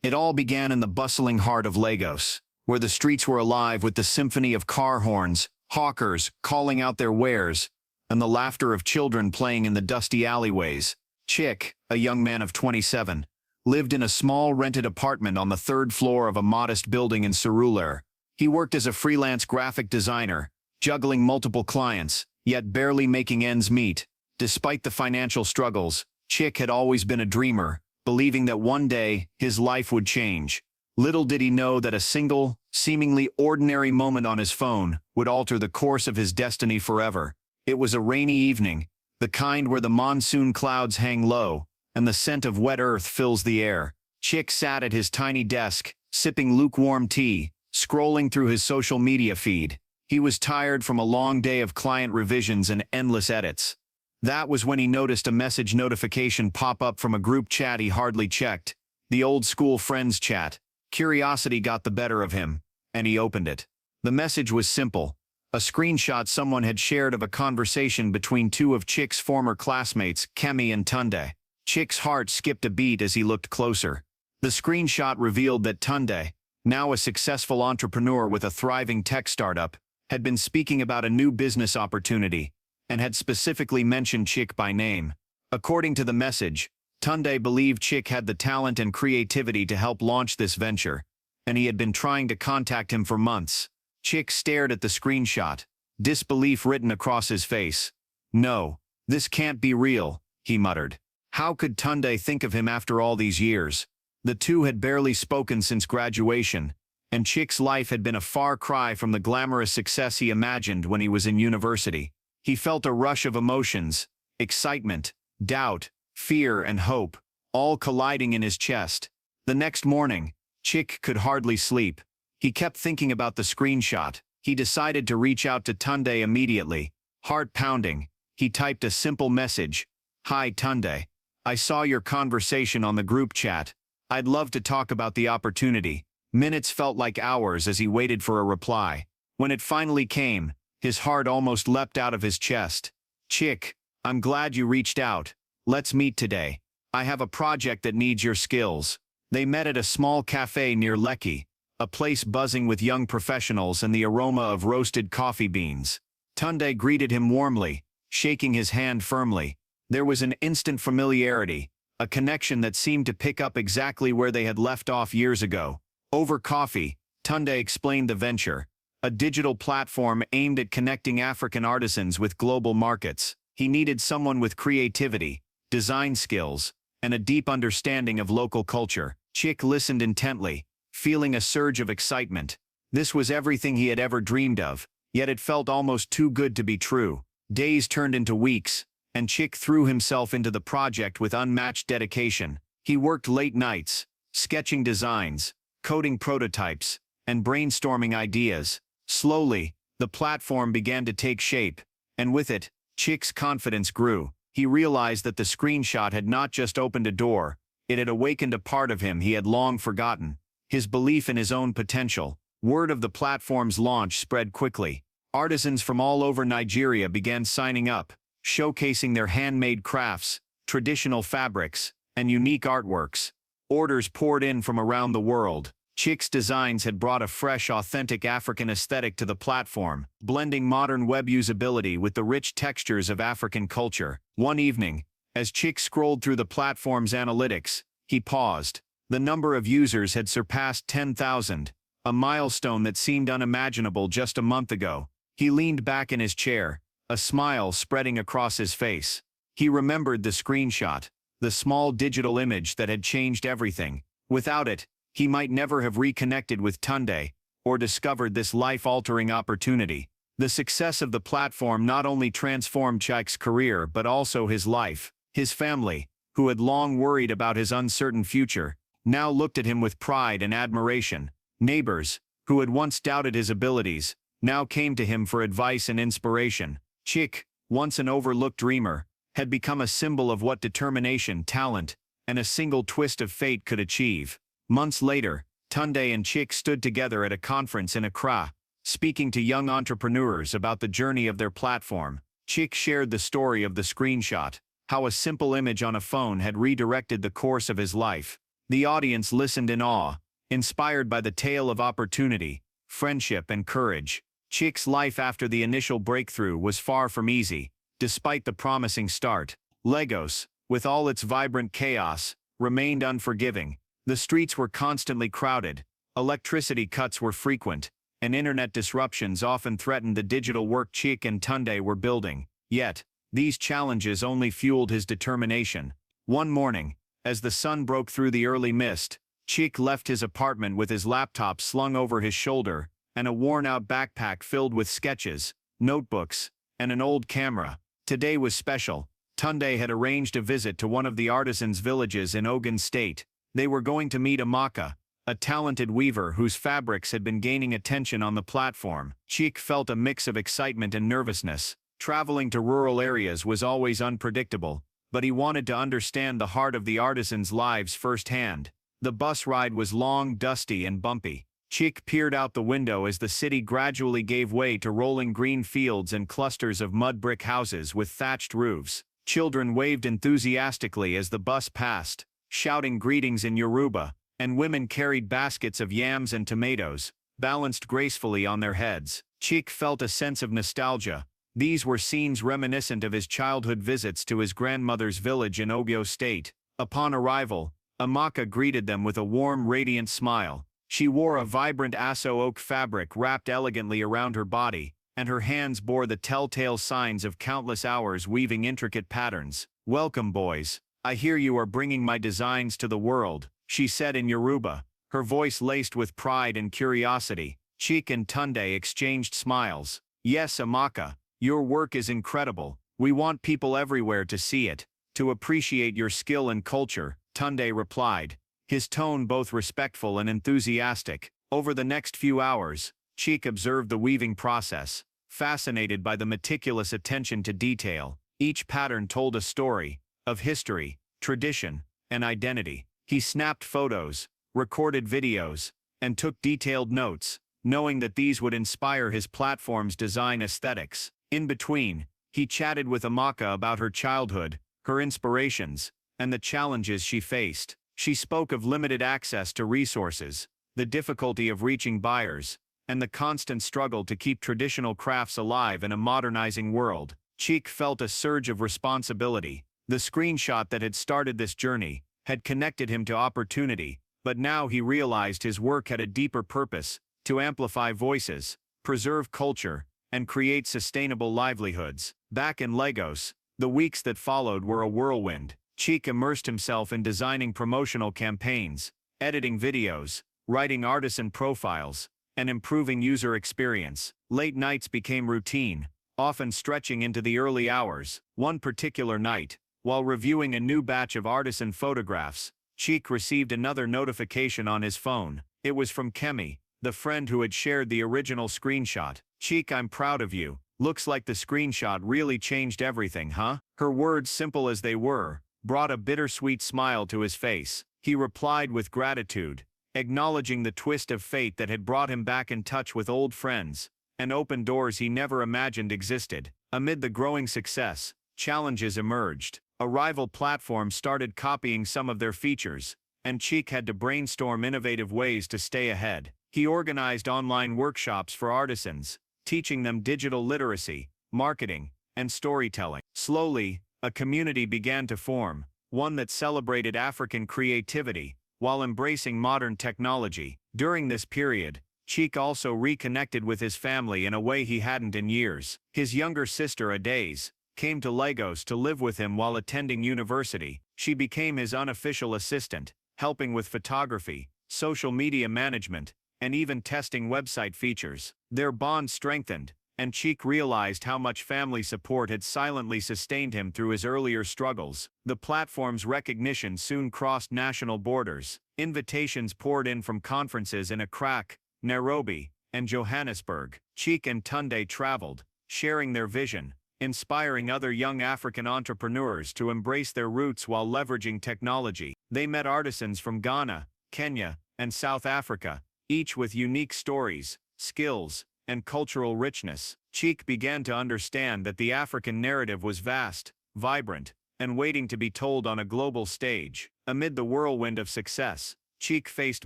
It all began in the bustling heart of Lagos, where the streets were alive with the symphony of car horns, hawkers calling out their wares, and the laughter of children playing in the dusty alleyways. Chike, a young man of 27, lived in a small rented apartment on the third floor of a modest building in Surulere. He worked as a freelance graphic designer, juggling multiple clients, yet barely making ends meet. Despite the financial struggles, Chike had always been a dreamer, believing that one day his life would change. Little did he know that a single, seemingly ordinary moment on his phone would alter the course of his destiny forever. It was a rainy evening, the kind where the monsoon clouds hang low, and the scent of wet earth fills the air. Chike sat at his tiny desk, sipping lukewarm tea, scrolling through his social media feed. He was tired from a long day of client revisions and endless edits. That was when he noticed a message notification pop up from a group chat he hardly checked, the old school friends chat. Curiosity got the better of him, and he opened it. The message was simple, a screenshot someone had shared of a conversation between two of Chike's former classmates, Kemi and Tunde. Chike's heart skipped a beat as he looked closer. The screenshot revealed that Tunde, now a successful entrepreneur with a thriving tech startup, had been speaking about a new business opportunity, and had specifically mentioned Chike by name. According to the message, Tunde believed Chike had the talent and creativity to help launch this venture, and he had been trying to contact him for months. Chike stared at the screenshot, disbelief written across his face. "No, this can't be real," he muttered. How could Tunde think of him after all these years? The two had barely spoken since graduation, and Chike's life had been a far cry from the glamorous success he imagined when he was in university. He felt a rush of emotions, excitement, doubt, fear, and hope, all colliding in his chest. The next morning, Chike could hardly sleep. He kept thinking about the screenshot. He decided to reach out to Tunde immediately. Heart pounding, he typed a simple message. "Hi Tunde. I saw your conversation on the group chat. I'd love to talk about the opportunity." Minutes felt like hours as he waited for a reply. When it finally came, his heart almost leapt out of his chest. "Chike, I'm glad you reached out. Let's meet today. I have a project that needs your skills." They met at a small cafe near Lekki, a place buzzing with young professionals and the aroma of roasted coffee beans. Tunde greeted him warmly, shaking his hand firmly. There was an instant familiarity, a connection that seemed to pick up exactly where they had left off years ago. Over coffee, Tunde explained the venture, a digital platform aimed at connecting African artisans with global markets. He needed someone with creativity, design skills, and a deep understanding of local culture. Chike listened intently, feeling a surge of excitement. This was everything he had ever dreamed of, yet it felt almost too good to be true. Days turned into weeks, and Chike threw himself into the project with unmatched dedication. He worked late nights, sketching designs, coding prototypes, and brainstorming ideas. Slowly, the platform began to take shape, and with it, Chike's confidence grew. He realized that the screenshot had not just opened a door, it had awakened a part of him he had long forgotten, his belief in his own potential. Word of the platform's launch spread quickly. Artisans from all over Nigeria began signing up, showcasing their handmade crafts, traditional fabrics, and unique artworks. Orders poured in from around the world. Chike's designs had brought a fresh, authentic African aesthetic to the platform, blending modern web usability with the rich textures of African culture. One evening, as Chike scrolled through the platform's analytics, he paused. The number of users had surpassed 10,000, a milestone that seemed unimaginable just a month ago. He leaned back in his chair, a smile spreading across his face. He remembered the screenshot, the small digital image that had changed everything. Without it, he might never have reconnected with Tunde, or discovered this life-altering opportunity. The success of the platform not only transformed Chike's career but also his life. His family, who had long worried about his uncertain future, now looked at him with pride and admiration. Neighbors, who had once doubted his abilities, now came to him for advice and inspiration. Chike, once an overlooked dreamer, had become a symbol of what determination, talent, and a single twist of fate could achieve. Months later, Tunde and Chike stood together at a conference in Accra, speaking to young entrepreneurs about the journey of their platform. Chike shared the story of the screenshot, how a simple image on a phone had redirected the course of his life. The audience listened in awe, inspired by the tale of opportunity, friendship, and courage. Chike's life after the initial breakthrough was far from easy, despite the promising start. Lagos, with all its vibrant chaos, remained unforgiving. The streets were constantly crowded, electricity cuts were frequent, and internet disruptions often threatened the digital work Chike and Tunde were building. Yet, these challenges only fueled his determination. One morning, as the sun broke through the early mist, Chike left his apartment with his laptop slung over his shoulder and a worn-out backpack filled with sketches, notebooks, and an old camera. Today was special. Tunde had arranged a visit to one of the artisans' villages in Ogun State. They were going to meet Amaka, a talented weaver whose fabrics had been gaining attention on the platform. Chike felt a mix of excitement and nervousness. Traveling to rural areas was always unpredictable, but he wanted to understand the heart of the artisans' lives firsthand. The bus ride was long, dusty, and bumpy. Chike peered out the window as the city gradually gave way to rolling green fields and clusters of mud brick houses with thatched roofs. Children waved enthusiastically as the bus passed, shouting greetings in Yoruba, and women carried baskets of yams and tomatoes, balanced gracefully on their heads. Chike felt a sense of nostalgia. These were scenes reminiscent of his childhood visits to his grandmother's village in Ogun State. Upon arrival, Amaka greeted them with a warm, radiant smile. She wore a vibrant Aso oak fabric wrapped elegantly around her body, and her hands bore the telltale signs of countless hours weaving intricate patterns. "Welcome, boys. I hear you are bringing my designs to the world," she said in Yoruba, her voice laced with pride and curiosity. Chike and Tunde exchanged smiles. "Yes, Amaka, your work is incredible. We want people everywhere to see it, to appreciate your skill and culture," Tunde replied, his tone both respectful and enthusiastic. Over the next few hours, Chike observed the weaving process, fascinated by the meticulous attention to detail. Each pattern told a story of history, tradition, and identity. He snapped photos, recorded videos, and took detailed notes, knowing that these would inspire his platform's design aesthetics. In between, he chatted with Amaka about her childhood, her inspirations, and the challenges she faced. She spoke of limited access to resources, the difficulty of reaching buyers, and the constant struggle to keep traditional crafts alive in a modernizing world. Chike felt a surge of responsibility. The screenshot that had started this journey had connected him to opportunity, but now he realized his work had a deeper purpose: to amplify voices, preserve culture, and create sustainable livelihoods. Back in Lagos, the weeks that followed were a whirlwind. Chike immersed himself in designing promotional campaigns, editing videos, writing artisan profiles, and improving user experience. Late nights became routine, often stretching into the early hours. One particular night, while reviewing a new batch of artisan photographs, Chike received another notification on his phone. It was from Kemi, the friend who had shared the original screenshot. "Chike, I'm proud of you. Looks like the screenshot really changed everything, huh?" Her words, simple as they were, brought a bittersweet smile to his face. He replied with gratitude, acknowledging the twist of fate that had brought him back in touch with old friends, and opened doors he never imagined existed. Amid the growing success, challenges emerged. A rival platform started copying some of their features, and Chike had to brainstorm innovative ways to stay ahead. He organized online workshops for artisans, teaching them digital literacy, marketing, and storytelling. Slowly, a community began to form, one that celebrated African creativity while embracing modern technology. During this period, Chike also reconnected with his family in a way he hadn't in years. His younger sister, Adaze, came to Lagos to live with him while attending university. She became his unofficial assistant, helping with photography, social media management, and even testing website features. Their bond strengthened, and Chike realized how much family support had silently sustained him through his earlier struggles. The platform's recognition soon crossed national borders. Invitations poured in from conferences in Accra, Nairobi, and Johannesburg. Chike and Tunde traveled, sharing their vision, inspiring other young African entrepreneurs to embrace their roots while leveraging technology. They met artisans from Ghana, Kenya, and South Africa, each with unique stories, skills, and cultural richness. Chike began to understand that the African narrative was vast, vibrant, and waiting to be told on a global stage. Amid the whirlwind of success, Chike faced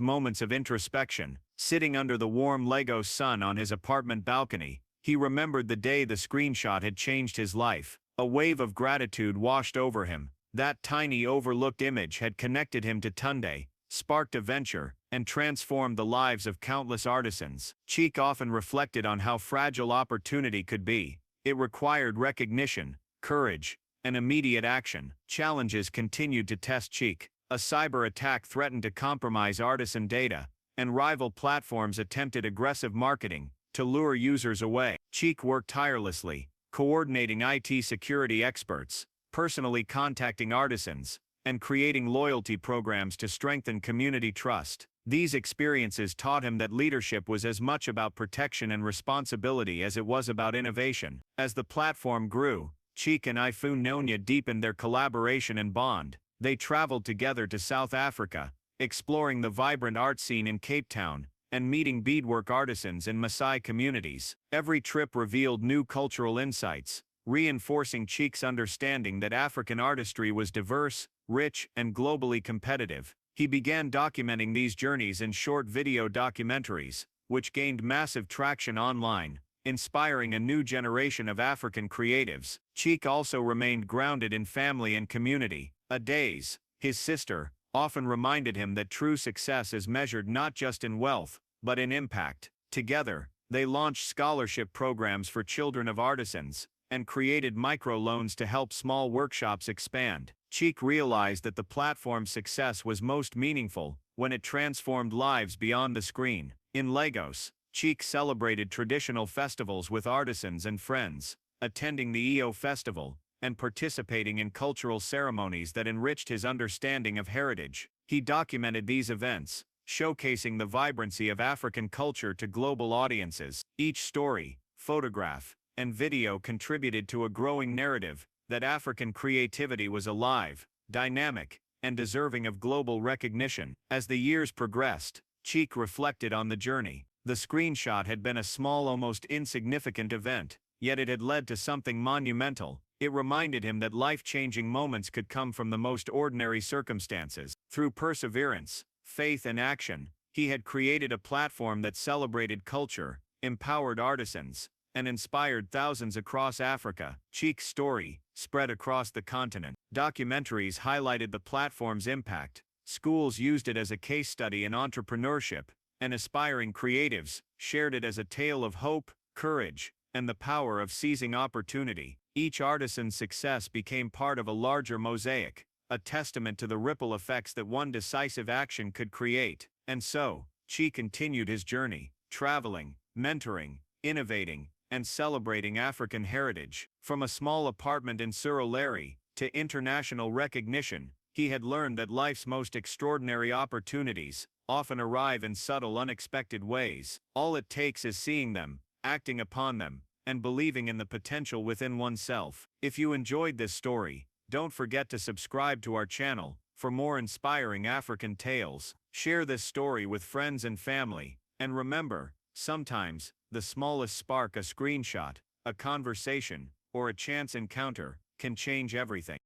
moments of introspection. Sitting under the warm Lego sun on his apartment balcony, he remembered the day the screenshot had changed his life. A wave of gratitude washed over him. That tiny overlooked image had connected him to Tunde, sparked a venture, and transformed the lives of countless artisans. Chike often reflected on how fragile opportunity could be. It required recognition, courage, and immediate action. Challenges continued to test Chike. A cyber attack threatened to compromise artisan data, and rival platforms attempted aggressive marketing to lure users away. Chike worked tirelessly, coordinating IT security experts, personally contacting artisans, and creating loyalty programs to strengthen community trust. These experiences taught him that leadership was as much about protection and responsibility as it was about innovation. As the platform grew, Chike and Ifunanya deepened their collaboration and bond. They traveled together to South Africa, exploring the vibrant art scene in Cape Town, and meeting beadwork artisans in Maasai communities. Every trip revealed new cultural insights, reinforcing Chike's understanding that African artistry was diverse, rich, and globally competitive. He began documenting these journeys in short video documentaries, which gained massive traction online, inspiring a new generation of African creatives. Chike also remained grounded in family and community. Adaze, his sister, often reminded him that true success is measured not just in wealth, but in impact. Together, they launched scholarship programs for children of artisans, and created microloans to help small workshops expand. Chike realized that the platform's success was most meaningful when it transformed lives beyond the screen. In Lagos, Chike celebrated traditional festivals with artisans and friends, attending the EO Festival, and participating in cultural ceremonies that enriched his understanding of heritage. He documented these events, showcasing the vibrancy of African culture to global audiences. Each story, photograph, and video contributed to a growing narrative that African creativity was alive, dynamic, and deserving of global recognition. As the years progressed, Chike reflected on the journey. The screenshot had been a small, almost insignificant event, yet it had led to something monumental. It reminded him that life-changing moments could come from the most ordinary circumstances. Through perseverance, faith, and action, he had created a platform that celebrated culture, empowered artisans, and inspired thousands across Africa. Chike's story spread across the continent. Documentaries highlighted the platform's impact. Schools used it as a case study in entrepreneurship, and aspiring creatives shared it as a tale of hope, courage, and the power of seizing opportunity. Each artisan's success became part of a larger mosaic, a testament to the ripple effects that one decisive action could create. And so, Chike continued his journey, traveling, mentoring, innovating, and celebrating African heritage. From a small apartment in Surulere to international recognition, he had learned that life's most extraordinary opportunities often arrive in subtle, unexpected ways. All it takes is seeing them, acting upon them, and believing in the potential within oneself. If you enjoyed this story, don't forget to subscribe to our channel for more inspiring African tales. Share this story with friends and family, and remember, sometimes, the smallest spark, a screenshot, a conversation, or a chance encounter, can change everything.